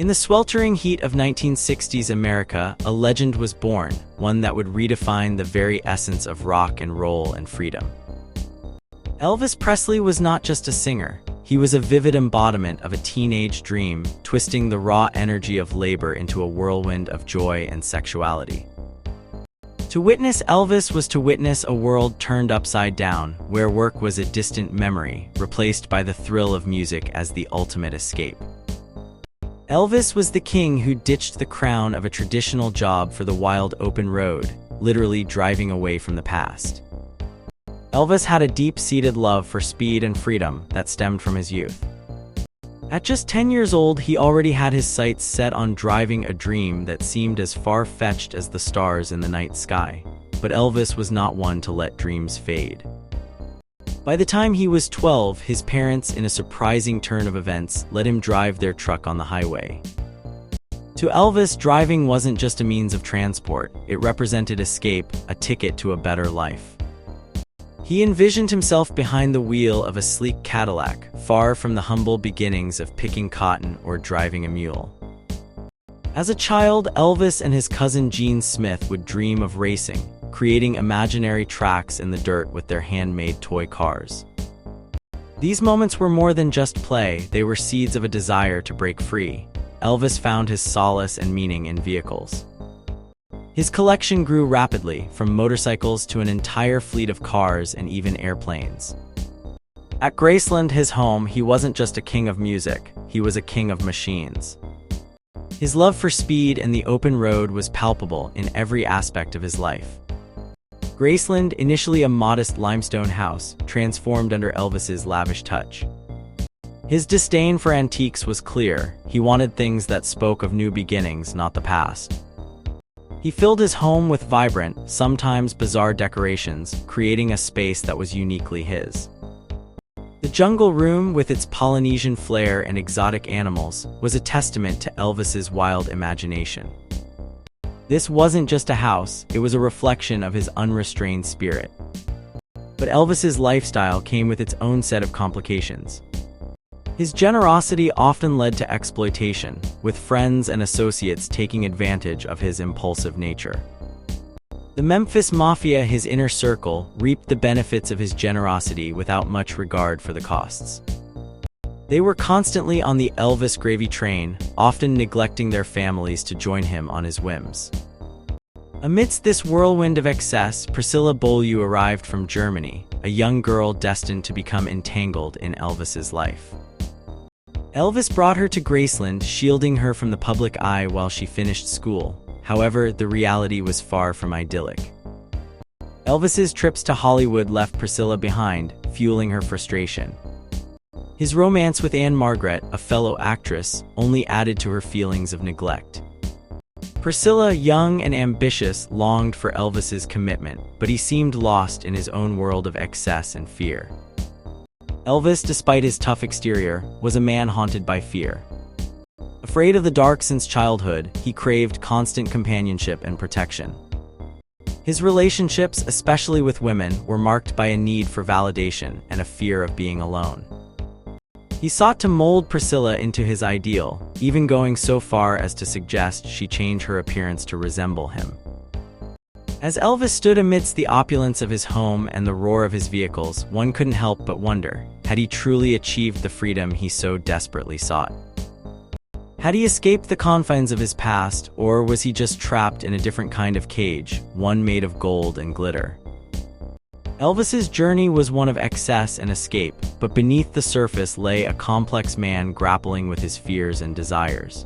In the sweltering heat of 1960s America, a legend was born, one that would redefine the very essence of rock and roll and freedom. Elvis Presley was not just a singer. He was a vivid embodiment of a teenage dream, twisting the raw energy of labor into a whirlwind of joy and sexuality. To witness Elvis was to witness a world turned upside down, where work was a distant memory, replaced by the thrill of music as the ultimate escape. Elvis was the king who ditched the crown of a traditional job for the wild open road, literally driving away from the past. Elvis had a deep-seated love for speed and freedom that stemmed from his youth. At just 10 years old, he already had his sights set on driving a dream that seemed as far-fetched as the stars in the night sky. But Elvis was not one to let dreams fade. By the time he was 12, his parents, in a surprising turn of events, let him drive their truck on the highway. To Elvis, driving wasn't just a means of transport, it represented escape, a ticket to a better life. He envisioned himself behind the wheel of a sleek Cadillac, far from the humble beginnings of picking cotton or driving a mule. As a child, Elvis and his cousin Gene Smith would dream of racing, creating imaginary tracks in the dirt with their handmade toy cars. These moments were more than just play, they were seeds of a desire to break free. Elvis found his solace and meaning in vehicles. His collection grew rapidly, from motorcycles to an entire fleet of cars and even airplanes. At Graceland, his home, he wasn't just a king of music, he was a king of machines. His love for speed and the open road was palpable in every aspect of his life. Graceland, initially a modest limestone house, transformed under Elvis's lavish touch. His disdain for antiques was clear. He wanted things that spoke of new beginnings, not the past. He filled his home with vibrant, sometimes bizarre decorations, creating a space that was uniquely his. The jungle room, with its Polynesian flair and exotic animals, was a testament to Elvis's wild imagination. This wasn't just a house, it was a reflection of his unrestrained spirit. But Elvis's lifestyle came with its own set of complications. His generosity often led to exploitation, with friends and associates taking advantage of his impulsive nature. The Memphis Mafia, his inner circle, reaped the benefits of his generosity without much regard for the costs. They were constantly on the Elvis gravy train, often neglecting their families to join him on his whims. Amidst this whirlwind of excess, Priscilla Beaulieu arrived from Germany, a young girl destined to become entangled in Elvis's life. Elvis brought her to Graceland, shielding her from the public eye while she finished school. However, the reality was far from idyllic. Elvis's trips to Hollywood left Priscilla behind, fueling her frustration. His romance with Anne Margaret, a fellow actress, only added to her feelings of neglect. Priscilla, young and ambitious, longed for Elvis's commitment, but he seemed lost in his own world of excess and fear. Elvis, despite his tough exterior, was a man haunted by fear. Afraid of the dark since childhood, he craved constant companionship and protection. His relationships, especially with women, were marked by a need for validation and a fear of being alone. He sought to mold Priscilla into his ideal, even going so far as to suggest she change her appearance to resemble him. As Elvis stood amidst the opulence of his home and the roar of his vehicles, one couldn't help but wonder, had he truly achieved the freedom he so desperately sought? Had he escaped the confines of his past, or was he just trapped in a different kind of cage, one made of gold and glitter? Elvis's journey was one of excess and escape, but beneath the surface lay a complex man grappling with his fears and desires.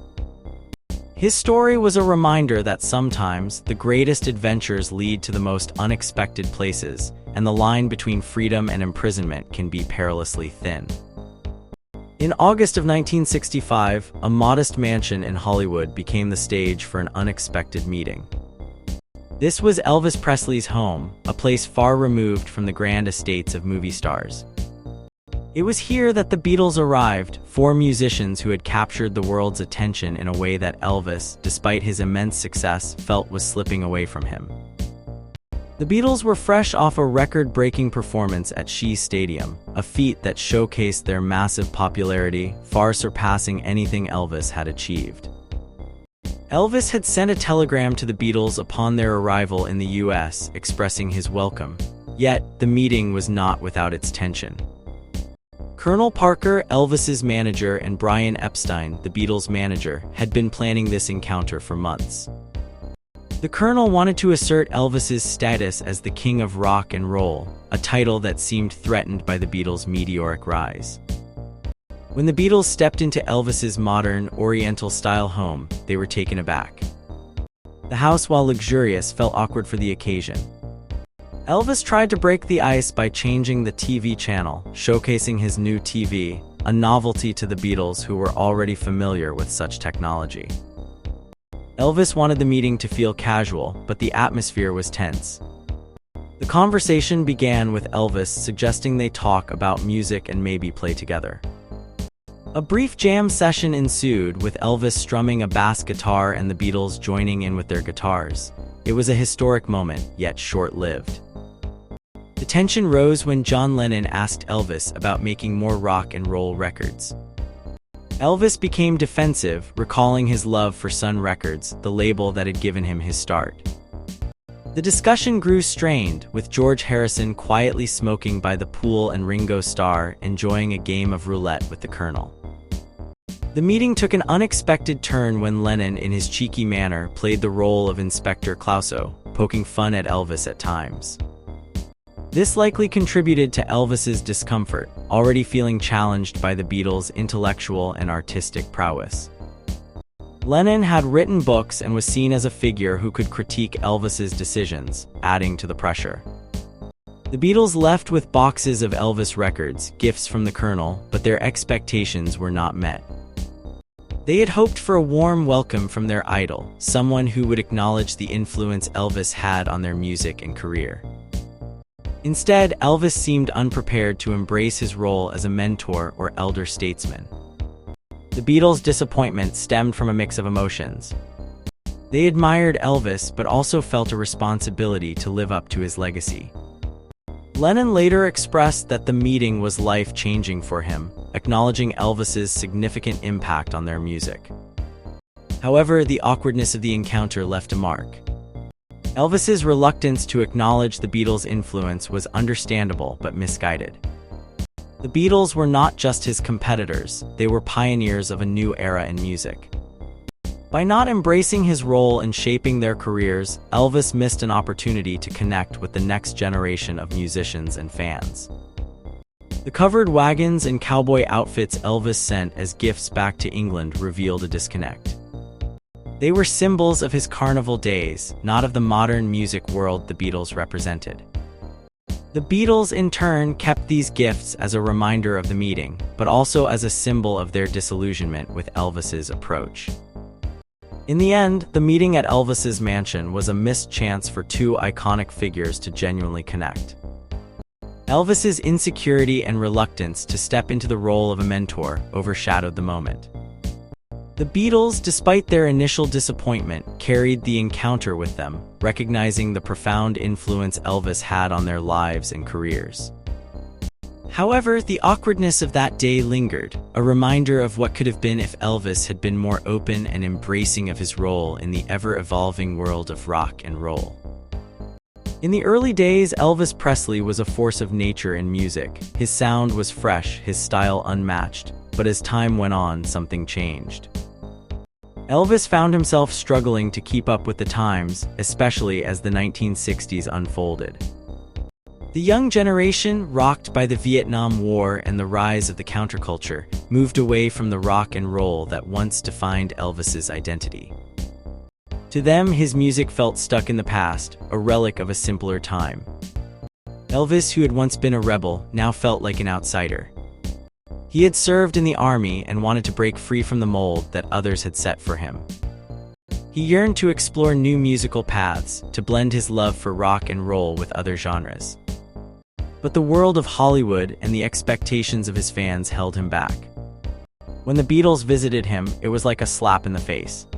His story was a reminder that sometimes the greatest adventures lead to the most unexpected places, and the line between freedom and imprisonment can be perilously thin. In August of 1965, a modest mansion in Hollywood became the stage for an unexpected meeting. This was Elvis Presley's home, a place far removed from the grand estates of movie stars. It was here that the Beatles arrived, four musicians who had captured the world's attention in a way that Elvis, despite his immense success, felt was slipping away from him. The Beatles were fresh off a record-breaking performance at Shea Stadium, a feat that showcased their massive popularity, far surpassing anything Elvis had achieved. Elvis had sent a telegram to the Beatles upon their arrival in the US, expressing his welcome. Yet, the meeting was not without its tension. Colonel Parker, Elvis's manager, and Brian Epstein, the Beatles' manager, had been planning this encounter for months. The Colonel wanted to assert Elvis's status as the king of rock and roll, a title that seemed threatened by the Beatles' meteoric rise. When the Beatles stepped into Elvis's modern, Oriental-style home, they were taken aback. The house, while luxurious, felt awkward for the occasion. Elvis tried to break the ice by changing the TV channel, showcasing his new TV, a novelty to the Beatles who were already familiar with such technology. Elvis wanted the meeting to feel casual, but the atmosphere was tense. The conversation began with Elvis suggesting they talk about music and maybe play together. A brief jam session ensued, with Elvis strumming a bass guitar and the Beatles joining in with their guitars. It was a historic moment, yet short-lived. The tension rose when John Lennon asked Elvis about making more rock and roll records. Elvis became defensive, recalling his love for Sun Records, the label that had given him his start. The discussion grew strained, with George Harrison quietly smoking by the pool and Ringo Starr enjoying a game of roulette with the Colonel. The meeting took an unexpected turn when Lennon, in his cheeky manner, played the role of Inspector Clouseau, poking fun at Elvis at times. This likely contributed to Elvis's discomfort, already feeling challenged by the Beatles' intellectual and artistic prowess. Lennon had written books and was seen as a figure who could critique Elvis's decisions, adding to the pressure. The Beatles left with boxes of Elvis records, gifts from the Colonel, but their expectations were not met. They had hoped for a warm welcome from their idol, someone who would acknowledge the influence Elvis had on their music and career. Instead, Elvis seemed unprepared to embrace his role as a mentor or elder statesman. The Beatles' disappointment stemmed from a mix of emotions. They admired Elvis but also felt a responsibility to live up to his legacy. Lennon later expressed that the meeting was life-changing for him, acknowledging Elvis's significant impact on their music. However, the awkwardness of the encounter left a mark. Elvis's reluctance to acknowledge the Beatles' influence was understandable but misguided. The Beatles were not just his competitors, they were pioneers of a new era in music. By not embracing his role in shaping their careers, Elvis missed an opportunity to connect with the next generation of musicians and fans. The covered wagons and cowboy outfits Elvis sent as gifts back to England revealed a disconnect. They were symbols of his carnival days, not of the modern music world the Beatles represented. The Beatles, in turn, kept these gifts as a reminder of the meeting, but also as a symbol of their disillusionment with Elvis's approach. In the end, the meeting at Elvis's mansion was a missed chance for two iconic figures to genuinely connect. Elvis's insecurity and reluctance to step into the role of a mentor overshadowed the moment. The Beatles, despite their initial disappointment, carried the encounter with them, recognizing the profound influence Elvis had on their lives and careers. However, the awkwardness of that day lingered, a reminder of what could have been if Elvis had been more open and embracing of his role in the ever-evolving world of rock and roll. In the early days, Elvis Presley was a force of nature in music. His sound was fresh, his style unmatched, but as time went on, something changed. Elvis found himself struggling to keep up with the times, especially as the 1960s unfolded. The young generation, rocked by the Vietnam War and the rise of the counterculture, moved away from the rock and roll that once defined Elvis's identity. To them, his music felt stuck in the past, a relic of a simpler time. Elvis, who had once been a rebel, now felt like an outsider. He had served in the army and wanted to break free from the mold that others had set for him. He yearned to explore new musical paths, to blend his love for rock and roll with other genres. But the world of Hollywood and the expectations of his fans held him back. When the Beatles visited him, it was like a slap in the face.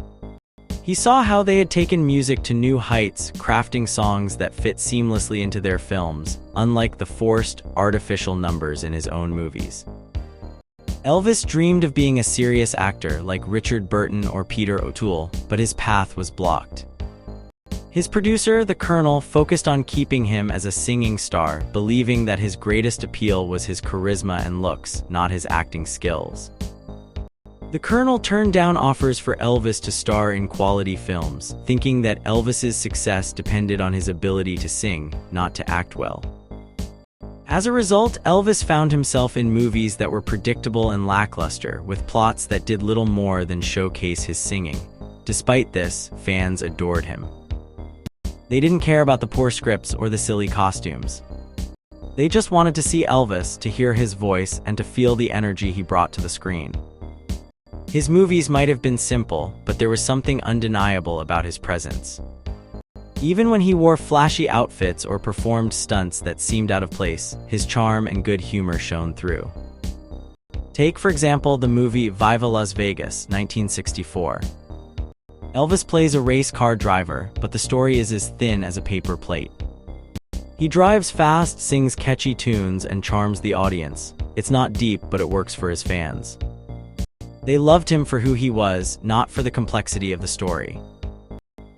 He saw how they had taken music to new heights, crafting songs that fit seamlessly into their films, unlike the forced, artificial numbers in his own movies. Elvis dreamed of being a serious actor like Richard Burton or Peter O'Toole, but his path was blocked. His producer, the Colonel, focused on keeping him as a singing star, believing that his greatest appeal was his charisma and looks, not his acting skills. The Colonel turned down offers for Elvis to star in quality films, thinking that Elvis's success depended on his ability to sing, not to act well. As a result, Elvis found himself in movies that were predictable and lackluster, with plots that did little more than showcase his singing. Despite this, fans adored him. They didn't care about the poor scripts or the silly costumes. They just wanted to see Elvis, to hear his voice, and to feel the energy he brought to the screen. His movies might have been simple, but there was something undeniable about his presence. Even when he wore flashy outfits or performed stunts that seemed out of place, his charm and good humor shone through. Take, for example, the movie Viva Las Vegas, 1964. Elvis plays a race car driver, but the story is as thin as a paper plate. He drives fast, sings catchy tunes, and charms the audience. It's not deep, but it works for his fans. They loved him for who he was, not for the complexity of the story.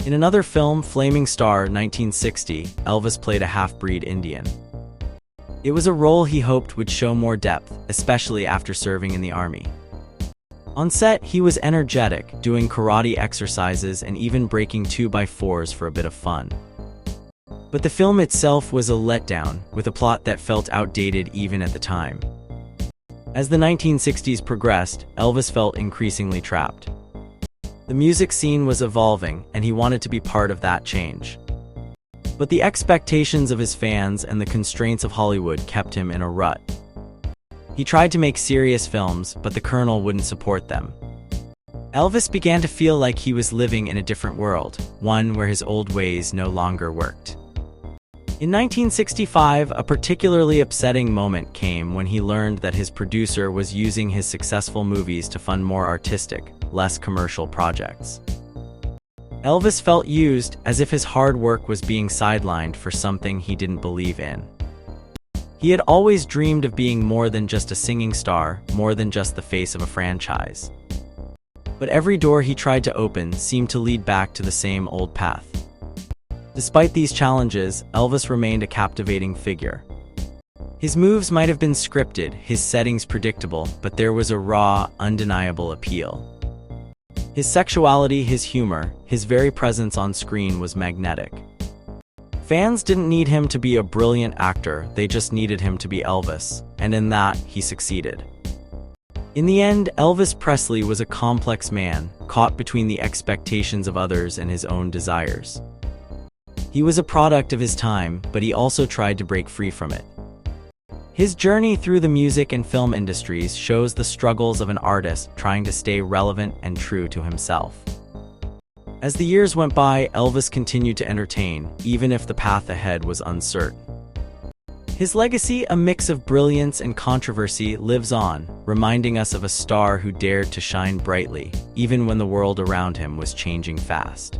In another film, Flaming Star, 1960, Elvis played a half-breed Indian. It was a role he hoped would show more depth, especially after serving in the army. On set, he was energetic, doing karate exercises and even breaking 2x4s for a bit of fun. But the film itself was a letdown, with a plot that felt outdated even at the time. As the 1960s progressed, Elvis felt increasingly trapped. The music scene was evolving, and he wanted to be part of that change. But the expectations of his fans and the constraints of Hollywood kept him in a rut. He tried to make serious films, but the Colonel wouldn't support them. Elvis began to feel like he was living in a different world, one where his old ways no longer worked. In 1965, a particularly upsetting moment came when he learned that his producer was using his successful movies to fund more artistic, less commercial projects. Elvis felt used, as if his hard work was being sidelined for something he didn't believe in. He had always dreamed of being more than just a singing star, more than just the face of a franchise. But every door he tried to open seemed to lead back to the same old path. Despite these challenges, Elvis remained a captivating figure. His moves might have been scripted, his settings predictable, but there was a raw, undeniable appeal. His sexuality, his humor, his very presence on screen was magnetic. Fans didn't need him to be a brilliant actor, they just needed him to be Elvis, and in that, he succeeded. In the end, Elvis Presley was a complex man, caught between the expectations of others and his own desires. He was a product of his time, but he also tried to break free from it. His journey through the music and film industries shows the struggles of an artist trying to stay relevant and true to himself. As the years went by, Elvis continued to entertain, even if the path ahead was uncertain. His legacy, a mix of brilliance and controversy, lives on, reminding us of a star who dared to shine brightly, even when the world around him was changing fast.